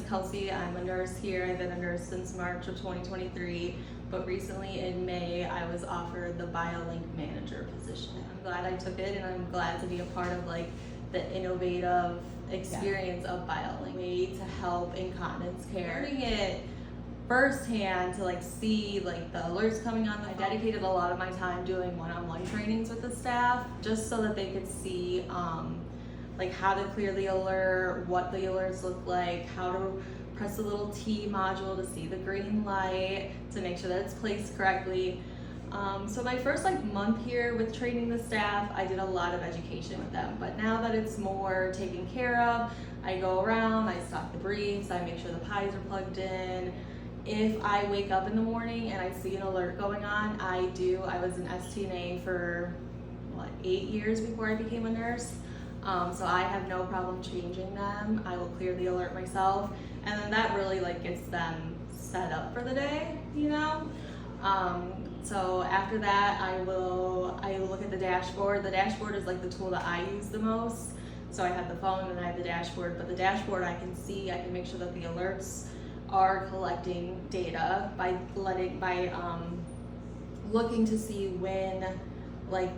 Kelsey. I'm a nurse here. I've been a nurse since March of 2023, but recently in May I was offered the Biolink manager position. I'm glad I took it, and I'm glad to be a part of like the innovative experience of Biolink. Way to help incontinence care. Learning it firsthand to like see like the alerts coming on. I dedicated a lot of my time doing one-on-one trainings with the staff just so that they could see like how to clearly alert, what the alerts look like, how to press the little T module to see the green light, to make sure that it's placed correctly. So my first like month here with training the staff, I did a lot of education with them. But now that it's more taken care of, I go around, I stock the briefs, I make sure the pies are plugged in. If I wake up in the morning and I see an alert going on, I was an STNA for 8 years before I became a nurse. So I have no problem changing them. I will clear the alert myself, and then that really like gets them set up for the day, you know? So after that, I look at the dashboard. The dashboard is like the tool that I use the most. So I have the phone and I have the dashboard, but the dashboard I can make sure that the alerts are collecting data by looking to see when, like,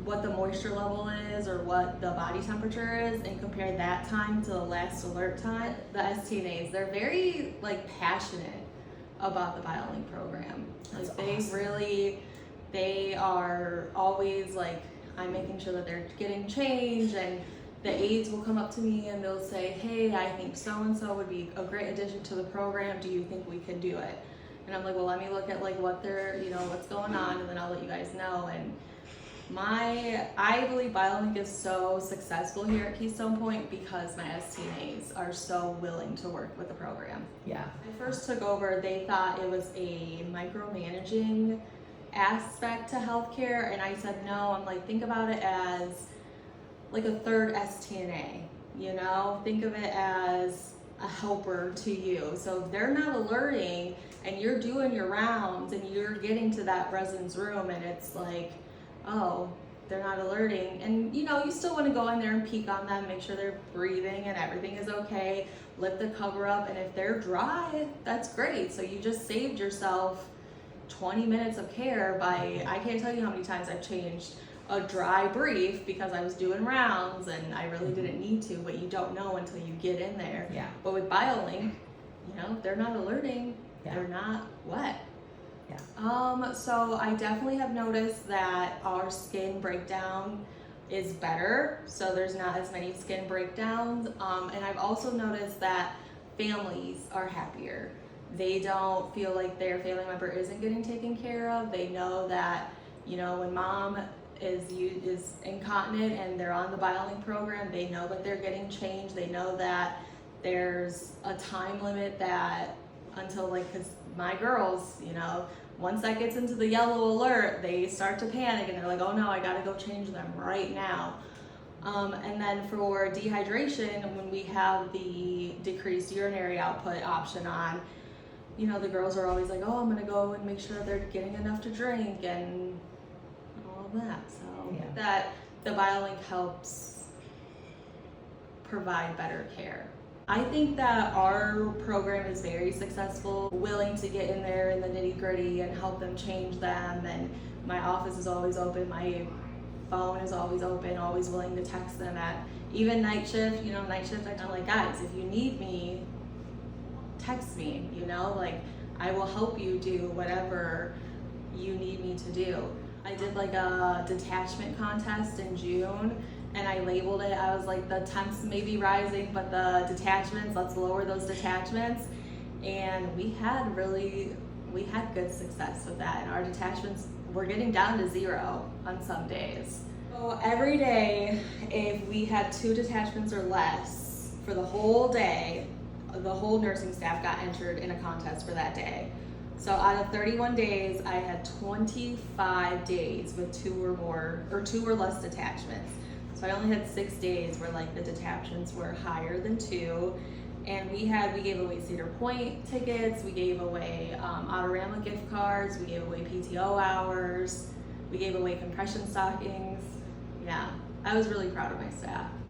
what the moisture level is or what the body temperature is, and compare that time to the last alert time. The STNAs, they're very like passionate about the Biolink program. Like they are always like, I'm making sure that they're getting changed, and the aides will come up to me and they'll say, hey, I think so-and-so would be a great addition to the program. Do you think we can do it? And I'm like, well, let me look at like what they're, what's going on, and then I'll let you guys know. And I believe Biolink is so successful here at Keystone Point because my STNAs are so willing to work with the program. Yeah. When I first took over, they thought it was a micromanaging aspect to healthcare, and I said no. I'm like, think about it as like a third STNA, think of it as a helper to you. So if they're not alerting and you're doing your rounds and you're getting to that resident's room and it's like, oh, they're not alerting, and you still want to go in there and peek on them, make sure they're breathing and everything is okay, lift the cover up, and if they're dry, that's great. So you just saved yourself 20 minutes of care by, I can't tell you how many times I've changed a dry brief because I was doing rounds and I really didn't need to, but you don't know until you get in there. Yeah. But with Biolink, they're not alerting, they're not wet. Yeah. So I definitely have noticed that our skin breakdown is better, so there's not as many skin breakdowns. And I've also noticed that families are happier. They don't feel like their family member isn't getting taken care of. They know that, when mom is incontinent and they're on the Biolink program, they know that they're getting changed. They know that there's a time limit that until because my girls, once that gets into the yellow alert, they start to panic and they're like, oh no, I gotta go change them right now. And then for dehydration, when we have the decreased urinary output option on, the girls are always like, oh, I'm gonna go and make sure they're getting enough to drink and all of that. So that the Biolink helps provide better care. I think that our program is very successful, willing to get in there in the nitty gritty and help them change them. And my office is always open, my phone is always open, always willing to text them at even night shift. Night shift, I'm like, guys, if you need me, text me, I will help you do whatever you need me to do. I did like a detachment contest in June, and I labeled it, I was like, the temps may be rising, but the detachments, let's lower those detachments. And we had good success with that. And our detachments, we're getting down to 0 on some days. So every day, if we had 2 detachments or less for the whole day, the whole nursing staff got entered in a contest for that day. So out of 31 days, I had 25 days with 2 or less detachments. So I only had 6 days where the detachments were higher than 2. And we gave away Cedar Point tickets, we gave away Autorama gift cards, we gave away PTO hours, we gave away compression stockings. Yeah, I was really proud of my staff.